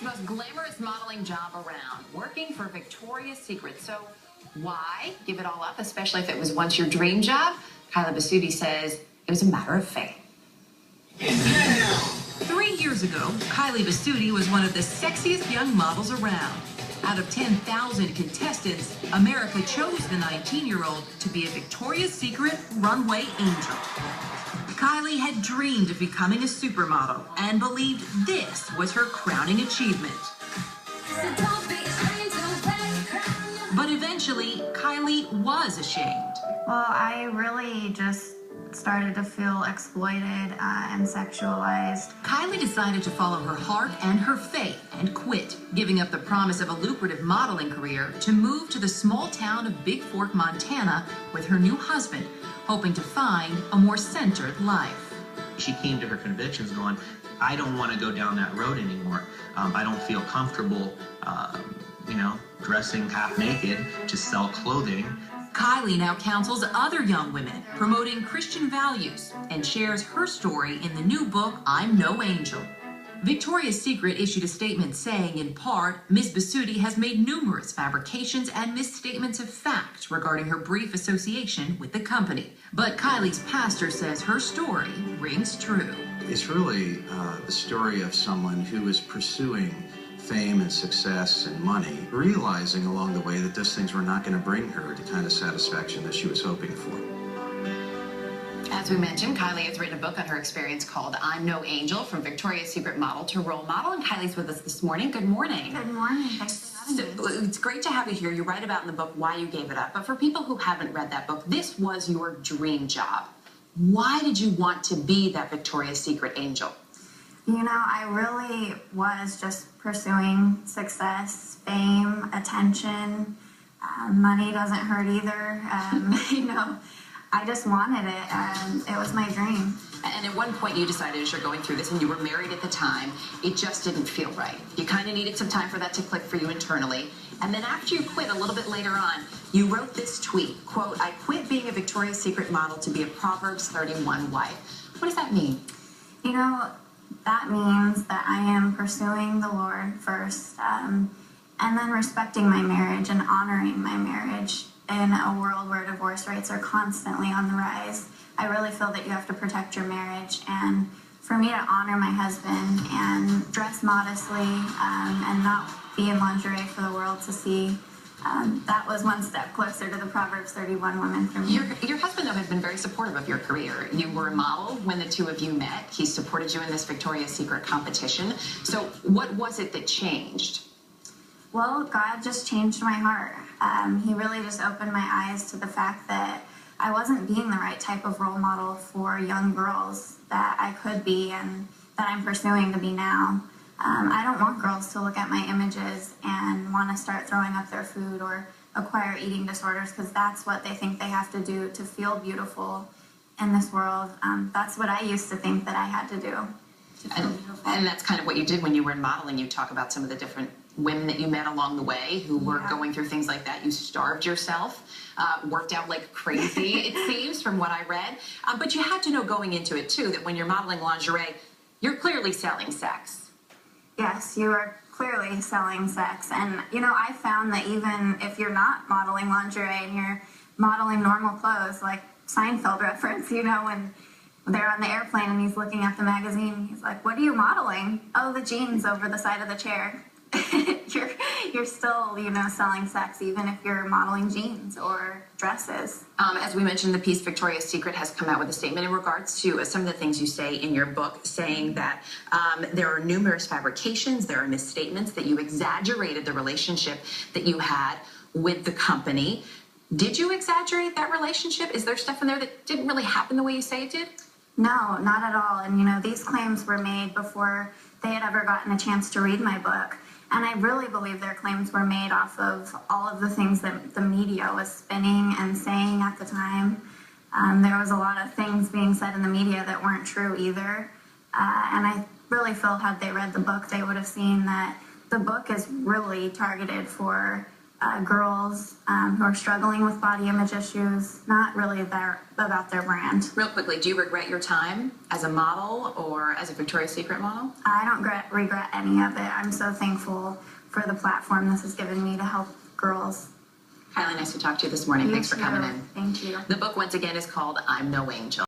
the most glamorous modeling job around, working for Victoria's Secret. So why give it all up, especially if it was once your dream job? Kylie Basutti says it was a matter of faith. 3 years ago, Kylie Basutti was one of the sexiest young models around. Out of 10,000 contestants, America chose the 19-year-old to be a Victoria's Secret runway angel. Kylie had dreamed of becoming a supermodel and believed this was her crowning achievement. But eventually, Kylie was ashamed. Well, I really just started to feel exploited and sexualized. Kylie decided to follow her heart and her faith and quit, giving up the promise of a lucrative modeling career to move to the small town of Big Fork, Montana with her new husband, hoping to find a more centered life. She came to her convictions going, I don't want to go down that road anymore. I don't feel comfortable, dressing half naked to sell clothing. Kylie now counsels other young women, promoting Christian values, and shares her story in the new book, I'm No Angel. Victoria's Secret issued a statement saying, in part, Ms. Basutti has made numerous fabrications and misstatements of fact regarding her brief association with the company. But Kylie's pastor says her story rings true. It's really the story of someone who is pursuing fame and success and money, realizing along the way that those things were not going to bring her the kind of satisfaction that she was hoping for. As we mentioned, Kylie has written a book on her experience called I'm No Angel, from Victoria's Secret model to role model, and Kylie's with us this morning. Good morning. Good morning. Thanks for having me. It's great to have you here. You write about in the book why you gave it up. But for people who haven't read that book, this was your dream job. Why did you want to be that Victoria's Secret angel? You know, I really was just pursuing success, fame, attention. Money doesn't hurt either. I just wanted it. It was my dream. And at one point you decided, as you're going through this, and you were married at the time, it just didn't feel right. You kind of needed some time for that to click for you internally. And then after you quit, a little bit later on, you wrote this tweet, quote, I quit being a Victoria's Secret model to be a Proverbs 31 wife. What does that mean? You know, that means that I am pursuing the Lord first, and then respecting my marriage and honoring my marriage in a world where divorce rates are constantly on the rise. I really feel that you have to protect your marriage, and for me to honor my husband and dress modestly and not be in lingerie for the world to see, that was one step closer to the Proverbs 31 woman for me. Your husband, though, has been very supportive of your career. You were a model when the two of you met. He supported you in this Victoria's Secret competition. So what was it that changed? Well, God just changed my heart. He really just opened my eyes to the fact that I wasn't being the right type of role model for young girls that I could be and that I'm pursuing to be now. I don't want girls to look at my images and want to start throwing up their food or acquire eating disorders, because that's what they think they have to do to feel beautiful in this world. That's what I used to think that I had to do to feel beautiful. And that's kind of what you did when you were in modeling. You talk about some of the different women that you met along the way who were going through things like that. You starved yourself, worked out like crazy, it seems, from what I read. But you had to know going into it, too, that when you're modeling lingerie, you're clearly selling sex. Yes, you are clearly selling sex. And, you know, I found that even if you're not modeling lingerie and you're modeling normal clothes, like Seinfeld reference, you know, when they're on the airplane and he's looking at the magazine, he's like, what are you modeling? Oh, the jeans over the side of the chair. You're still, you know, selling sex, even if you're modeling jeans or dresses. As we mentioned, the piece Victoria's Secret has come out with a statement in regards to some of the things you say in your book, saying that there are numerous fabrications, there are misstatements, that you exaggerated the relationship that you had with the company. Did you exaggerate that relationship? Is there stuff in there that didn't really happen the way you say it did? No, not at all. And, you know, these claims were made before they had ever gotten a chance to read my book. And I really believe their claims were made off of all of the things that the media was spinning and saying at the time. There was a lot of things being said in the media that weren't true either. And I really feel had they read the book, they would have seen that the book is really targeted for girls who are struggling with body image issues, not really about their brand. Real quickly, do you regret your time as a model or as a Victoria's Secret model? I don't regret any of it. I'm so thankful for the platform this has given me to help girls. Kylie, nice to talk to you this morning. Thanks for coming in. Thank you. The book, once again, is called I'm No Angel.